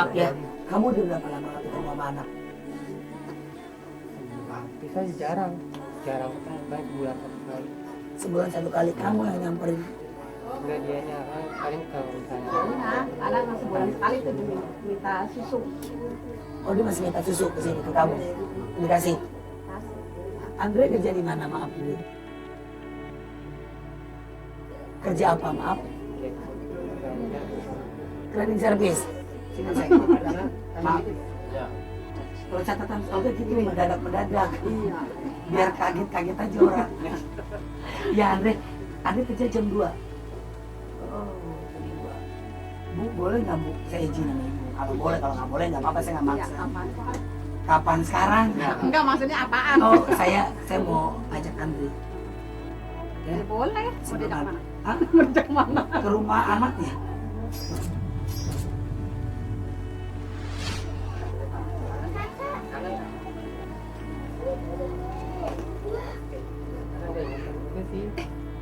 anak ya. Kamu udah berapa lama ketemu sama anak? Kita jarang baik bulan satu kali. Sebulan satu kali kamu yang nyamperin. Enggak dianya paling kalau misalnya Anak masih sebulan sekali tuh minta susu. Oh dia masih minta susu ke sini ke kamu. Dikasih. Andre kerja di mana maaf dulu? Kerja apa maaf? Cleaning service. Sini saya maaf. Kalau catatan soalnya gitu mendadak. Biar kaget aja orang. Ya Andre kerja jam 2. Oh, jam 2. Bu boleh nggak Bu? Saya izin sama Ibu. Kalau boleh, kalau nggak boleh nggak apa-apa, saya nggak maksa. Kapan sekarang? Enggak, maksudnya apaan? Oh saya mau ajak Andre. Ya, Boleh. Mau sebentar. diajak mana? Hah? Mau diajak mana? Ke rumah anaknya.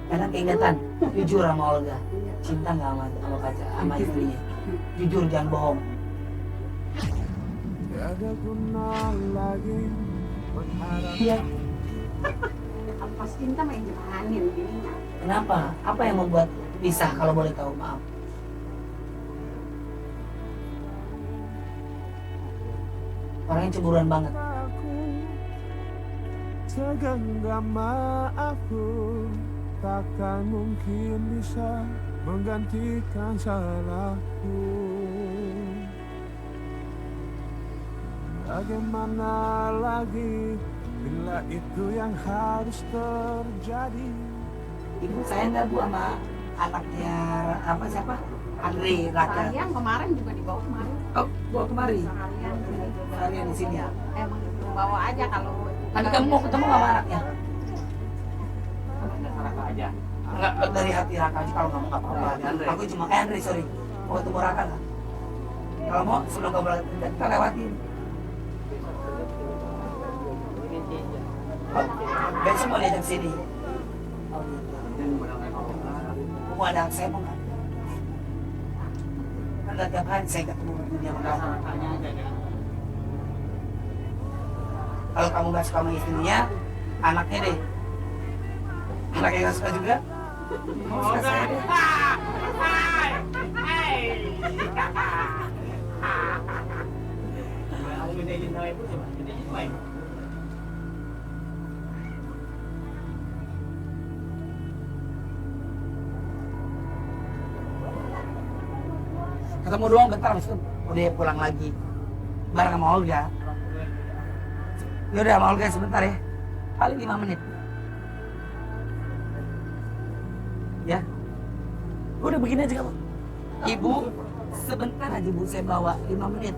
Karena keingetan, jujur sama Olga, cinta nggak sama pacar, sama istrinya. Jujur, jangan bohong. Iya. Pas cinta main jalanin dirinya. Kenapa? Apa yang membuat pisah kalau boleh tahu? Maaf. Orangnya cemburuan banget. Segenggam maafku takkan mungkin bisa menggantikan salahku. Bagaimana lagi bila itu yang harus terjadi? Ibu saya nggak Bu sama anaknya apa siapa? Andre Raka. Yang kemarin juga dibawa kemarin. Oh, bawa kemari. Seharian di sini. ya. Emang bawa aja kalau. Tapi kamu mau ketemu sama anaknya? Raka aja. Enggak, dari hati Raka aja kalau nggak mau nggak apa-apa. Aku cuma Andre, sorry. Mau ketemu Raka nggak? Kalau mau sebelum kamu kita lewatin. Oh, besok mau diajak sini. Oh, gitu. Mau ada saya mau nggak? Kan tiap hari saya ketemu dia sama kamu. Kalau kamu nggak suka sama istrinya, anaknya deh. Anaknya nggak suka juga. Mau suka saya deh. Ketemu doang bentar, habis itu udah pulang lagi. Bareng sama Olga. Yaudah sama Olga sebentar ya. Paling 5 menit. Ya. Udah begini aja kamu. Ibu, sebentar aja Bu saya bawa 5 menit.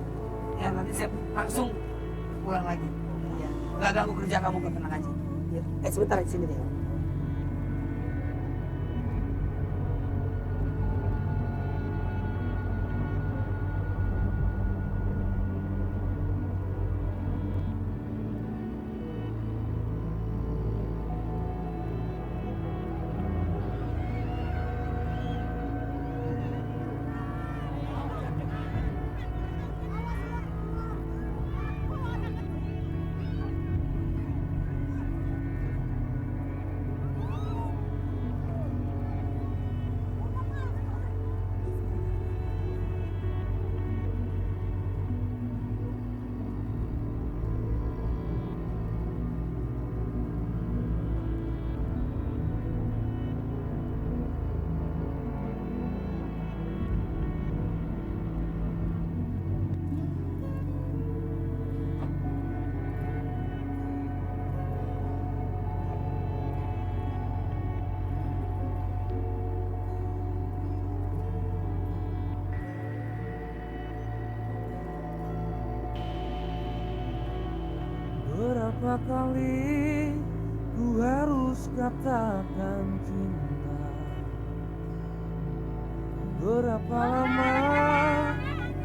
Ya nanti saya langsung pulang lagi. Ya. Gak ganggu kerja kamu, tenang aja. Ya. Sebentar di sini deh. Berapa kali ku harus katakan cinta? Berapa lama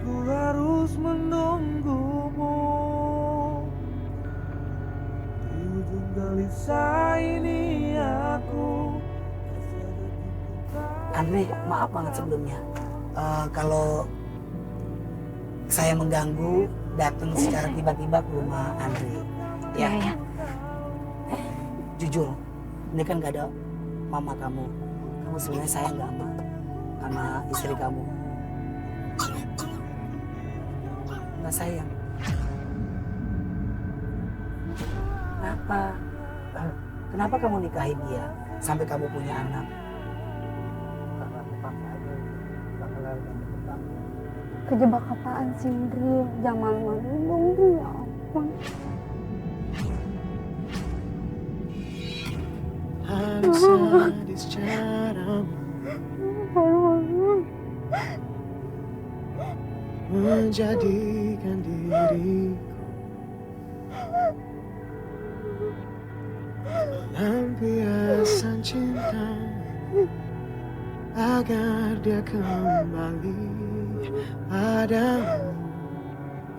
ku harus menunggumu? Di ujung gelisah ini aku Andre, maaf banget sebelumnya. Kalau saya mengganggu datang secara tiba-tiba ke rumah Andre. Ya, Iya. jujur, ini kan gak ada mama kamu. Kamu sebenarnya sayang gak sama istri kamu? Gak sayang. Kenapa? Kenapa kamu nikahi dia sampai kamu punya anak? Karena terpaksa aja bakalan terjebak. Kejebak apaan sih, Indri? Jangan malu dong, Indri. Ya ampun. Harus sadis caramu menjadikan diriku lampiasan cinta agar dia kembali padamu.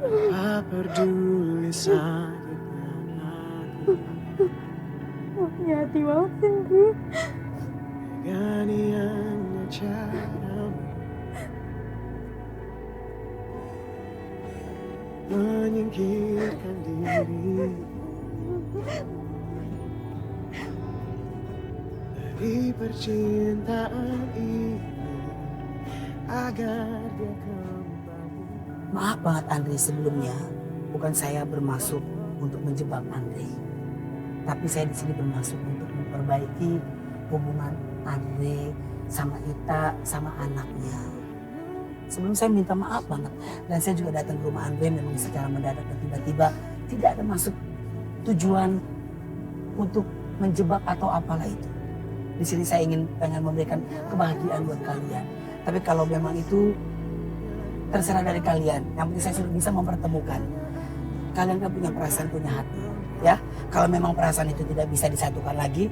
Tak peduli sakitnya aku Hati banget sih, Indri. dengan iangnya caramu menyingkirkan diri dari percintaan ini agar dia kembali. Maaf banget Andre sebelumnya, bukan saya bermaksud untuk menjebak Andre, tapi saya di sini bermaksud untuk memperbaiki hubungan Andre sama Ita sama anaknya. Sebelum saya minta maaf banget, dan saya juga datang ke rumah Andre memang secara mendadak dan tiba-tiba, tidak ada maksud tujuan untuk menjebak atau apalah itu. Di sini saya pengen memberikan kebahagiaan buat kalian. Tapi kalau memang itu terserah dari kalian. Yang penting saya sudah bisa mempertemukan. Kalian kan punya perasaan, punya hati, ya. Kalau memang perasaan itu tidak bisa disatukan lagi,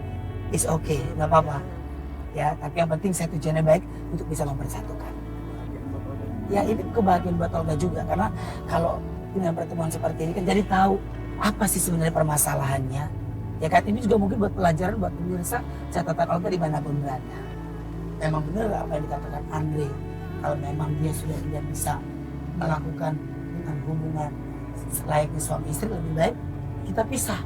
it's okay, nggak apa-apa. Ya, tapi yang penting saya tujuannya baik untuk bisa mempersatukan. Ya, ini kebahagiaan buat Olga juga karena kalau dengan pertemuan seperti ini kan jadi tahu apa sih sebenarnya permasalahannya. Ya kan, ini juga mungkin buat pelajaran buat pemirsa catatan Olga dimanapun berada. Memang benar apa yang dikatakan Andre. Kalau memang dia sudah tidak bisa melakukan dengan hubungan layaknya suami istri, lebih baik kita pisah.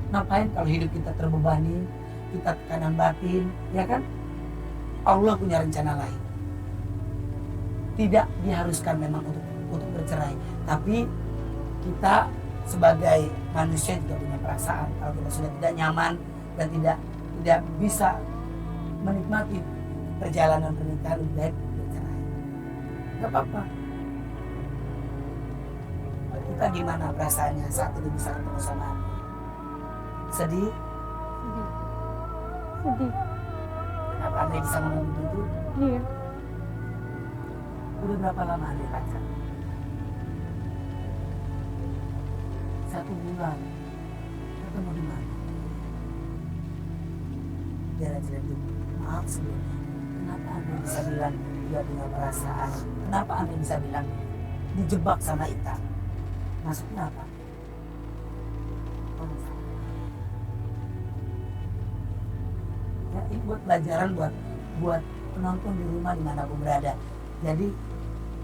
Ngapain kalau hidup kita terbebani, kita tekanan batin, ya kan? Allah punya rencana lain. Tidak diharuskan memang untuk bercerai, tapi kita sebagai manusia juga punya perasaan. Kalau kita sudah tidak nyaman dan tidak bisa menikmati perjalanan pernikahan, lebih baik bercerai. Gak apa-apa. Kita gimana perasaannya saat ini bisa ketemu sama Andi? Sedih? Sedih. Kenapa Andi bisa ngomong begitu? Iya. Udah berapa lama Andi pacaran? 1 bulan. Ketemu di mana? Jalan-jalan dulu. Maaf sebelumnya. Kenapa Andi bisa bilang dia punya perasaan? Kenapa Andi bisa bilang dijebak sama Ita? Maksudnya apa? Ya, ini buat pelajaran buat penonton di rumah dimanapun berada. Jadi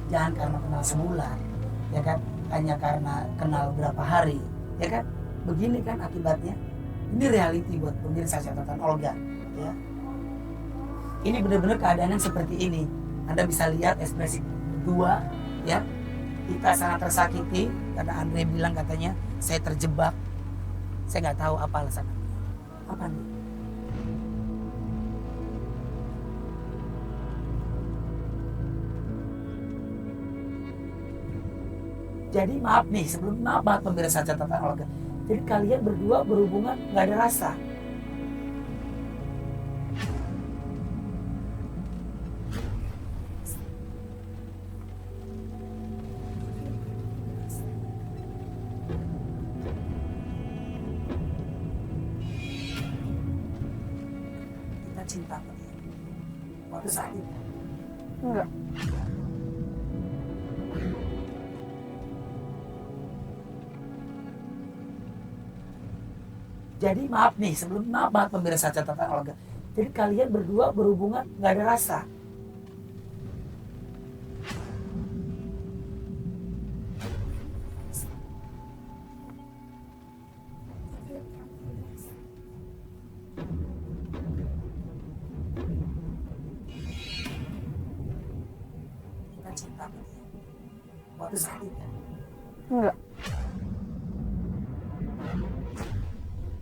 jangan karena kenal sebulan, ya kan? Hanya karena kenal berapa hari, ya kan? Begini kan akibatnya. Ini reality buat pemirsa catatan Olga, ya. Ini benar-benar keadaan yang seperti ini. Anda bisa lihat ekspresi berdua, ya. Kita sangat tersakiti karena Andre bilang katanya saya terjebak. Saya nggak tahu apa alasannya. Apa nih? Jadi maaf nih, sebelum maaf banget pemirsa catatan Olga. Jadi kalian berdua berhubungan nggak ada rasa. Kita cinta sama dia. Waktu saat itu. Enggak. Jadi maaf nih, sebelum maaf banget pemirsa catatan Olga. Jadi kalian berdua berhubungan nggak ada rasa. waktu saat itu? Enggak.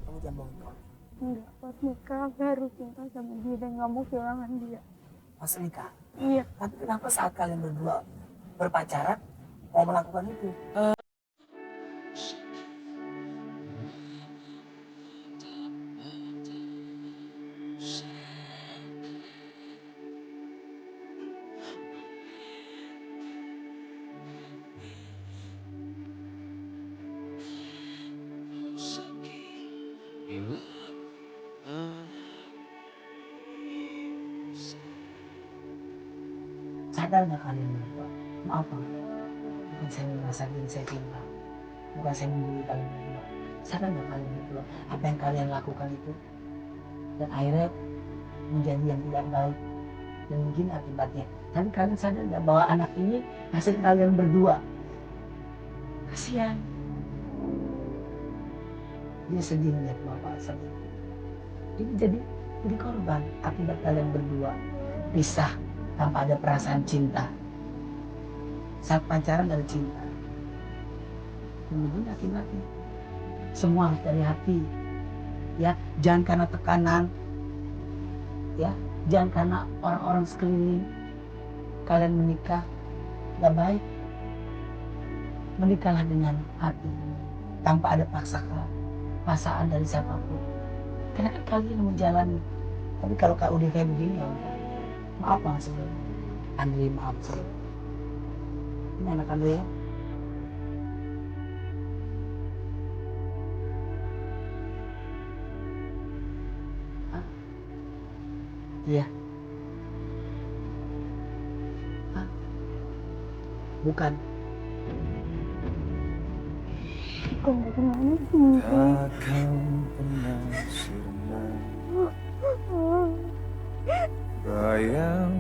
Kamu jangan bohong kok. Enggak, pas nikah aku harus cinta sama dia dan gak mau kehilangan dia. Pas nikah. Iya. Tapi kenapa saat kalian berdua berpacaran mau melakukan itu? Sadar nggak kalian berdua? Maaf Bang, bukan saya merasa diri saya cinta, bukan saya membuli kalian berdua. Sadar nggak kalian berdua apa yang kalian lakukan itu? Dan akhirnya menjadi yang tidak baik dan mungkin akibatnya. Tapi kalian sadar nggak bahwa anak ini hasil kalian berdua? Kasihan. Dia sedih melihat bapak sedih. Ini jadi korban akibat kalian berdua pisah tanpa ada perasaan cinta. Saat pacaran dari cinta. Kemudian akibatnya semua harus dari hati. Ya, jangan karena tekanan. Ya, jangan karena orang-orang sekeliling kalian menikah. Gak baik. Menikahlah dengan hati tanpa ada paksaan dari siapapun. Karena kan kalian yang menjalani. Tapi kalau Kak udah kayak begini ya udah. Maaf Bang sebelumnya. Andri maaf sih. Ini anak Andri ya. Hah? Iya. Hah? Bukan. Gimana sih? Takkan pernah sirna bayang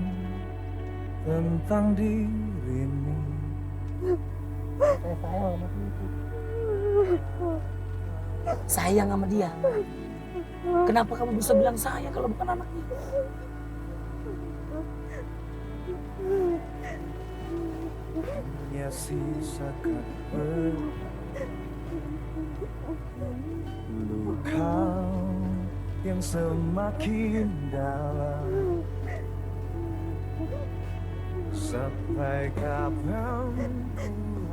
tentang dirimu. Saya sayang sama dia. Sayang sama dia. Kenapa kamu bisa bilang sayang kalau bukan anaknya? Hanya sisakan luka yang semakin dalam. Sampai kapan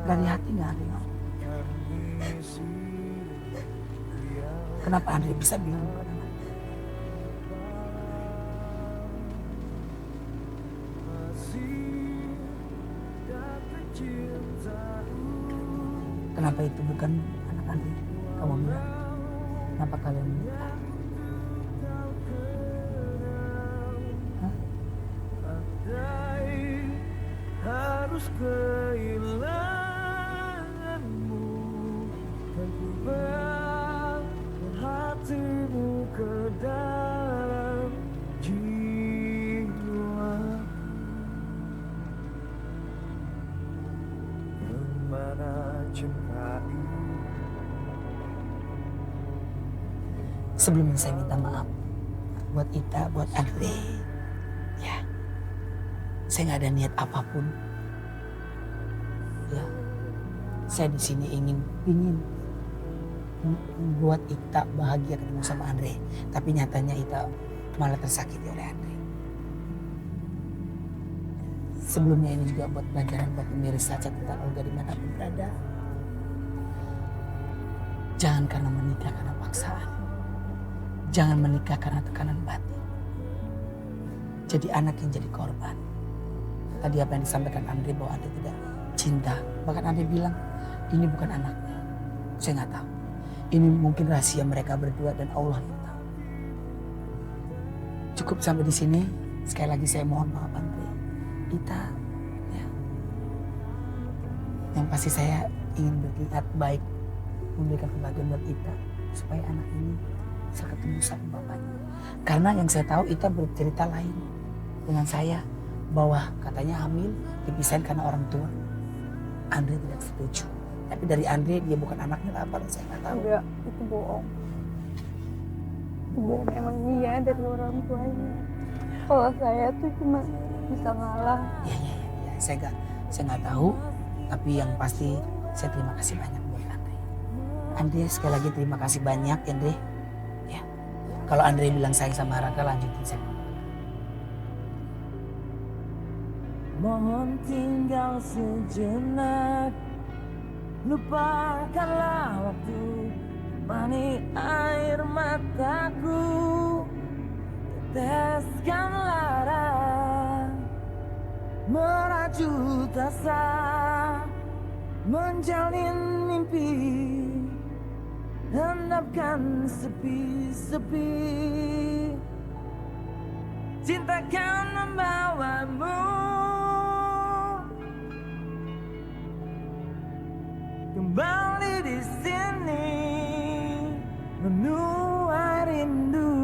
Dari hati nggak ada yang. Kenapa Andre bisa bilang bukan anaknya? Kenapa itu bukan anak Andre? Kamu bilang. Kenapa kalian menikah? Hah? harus kehilanganmu dan ku hatimu ke dalam jiwa. Kemana cinta ini? Sebelumnya saya minta maaf buat Ita, buat Andre. Ya, saya nggak ada niat apapun. Ya, saya di sini ingin membuat Ita bahagia ketemu sama Andre. Tapi nyatanya Ita malah tersakiti oleh Andre. Sebelumnya ini juga buat pelajaran buat pemirsa catatan Olga dimanapun berada. Jangan karena menikah karena paksaan. Jangan menikah karena tekanan batin. Jadi anak yang jadi korban. Tadi apa yang disampaikan Andre bahwa Andre tidak cinta. Bahkan Andre bilang ini bukan anaknya. Saya nggak tahu. Ini mungkin rahasia mereka berdua dan Allah yang tahu. Cukup sampai di sini. Sekali lagi saya mohon maaf Andre. Ita, ya. Yang pasti saya ingin berniat baik memberikan kebahagiaan buat Ita supaya anak ini bisa ketemu sama bapaknya. Karena yang saya tahu Ita bercerita lain dengan saya bahwa katanya hamil dipisahin karena orang tua. Andre tidak setuju. Tapi dari Andre dia bukan anaknya apa saya nggak tahu. Enggak, itu bohong. Itu bohong, emang dia dari orang tuanya. Kalau saya tuh cuma bisa ngalah. Ya. Saya nggak tahu. Tapi yang pasti saya terima kasih banyak buat Andre. Andre sekali lagi terima kasih banyak Andre. Ya. Kalau Andre bilang sayang sama Raka, lanjutin saya. Mohon tinggal sejenak, lupakanlah waktu, temani air mataku, teteskan lara, merajut asa, menjalin mimpi, hendapkan sepi-sepi, cinta kan membawamu kembali di sini, menuai rindu,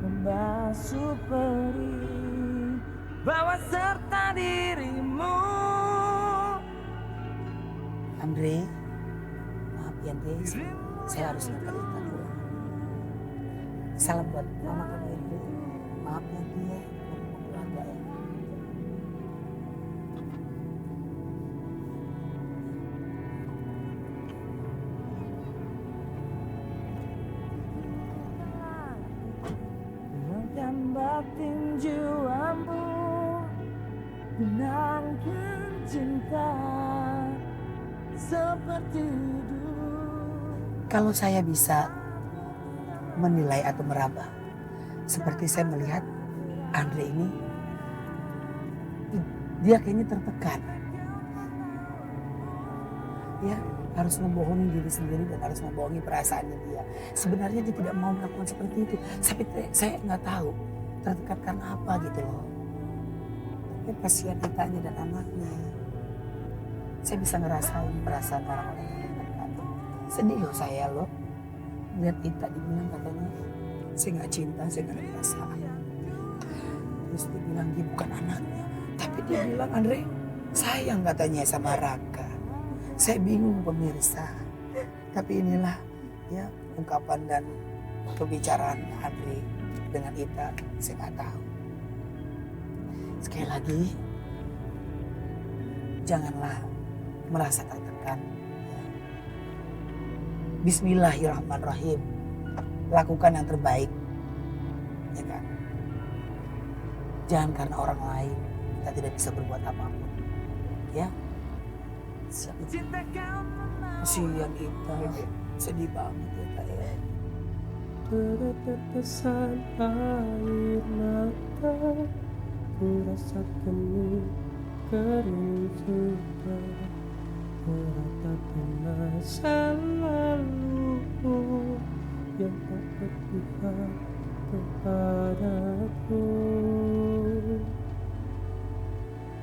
membasuh perih, bawa serta dirimu. Andre, maaf ya Andre, saya harus ngantar Ita dulu. Salam buat mama kamu Andre. Maaf ya Andre ya, keluarga ya. Tenangkan batin jiwamu, benarkan cinta seperti dulu. Kalau saya bisa menilai atau meraba, seperti saya melihat Andre ini, dia kayaknya tertekan. Ya, harus membohongi diri sendiri dan harus membohongi perasaannya dia. Sebenarnya dia tidak mau melakukan seperti itu, tapi saya nggak tahu tertekan karena apa gitu loh. Tapi kasihan Itanya dan anaknya. Saya bisa ngerasain perasaan orang-orang yang tertekan. Sedih loh saya loh. Lihat Ita dibilang katanya, saya nggak cinta, saya nggak ada perasaan. Terus dia bilang dia bukan anaknya. Tapi dia bilang Andre sayang katanya sama Raka. Saya bingung pemirsa. Tapi inilah ya ungkapan dan pembicaraan Andre dengan Ita. Saya nggak tahu. Sekali lagi, janganlah merasa tertekan. Bismillahirrahmanirrahim. Lakukan yang terbaik. Ya kan? Jangan karena orang lain kita tidak bisa berbuat apapun. Ya. Kasihan Ita. Sedih banget ya Kak ya. Tetesan air mata, ku rasakan kering sudah meratapi masa lalu yang tak berpihak kepadaku.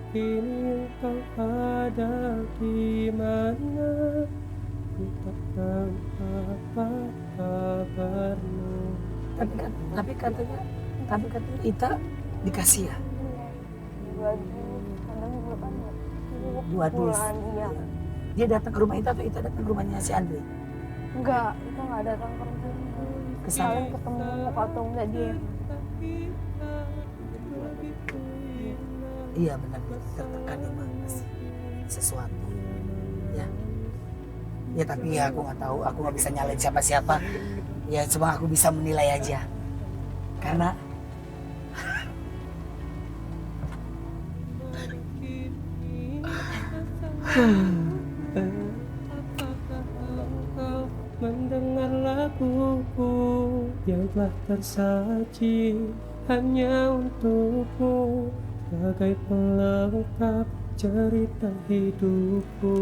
Kini engkau ada di mana, ku tak tahu apa kabarmu. Tapi katanya Ita dikasih ya? Dua dus. Iya. Dia datang ke rumah Ita atau Ita datang ke rumahnya si Andre? Enggak, itu nggak datang ke rumah. Kesana. Kalian ketemu muka atau enggak dia? Iya benar, tertekan emang sesuatu. Ya. Ya tapi ya aku nggak tahu, aku nggak bisa nyalain siapa-siapa. Ya cuma aku bisa menilai aja. Karena mendengar laguku yang telah tersaji hanya untukmu, sebagai pelengkap cerita hidupku.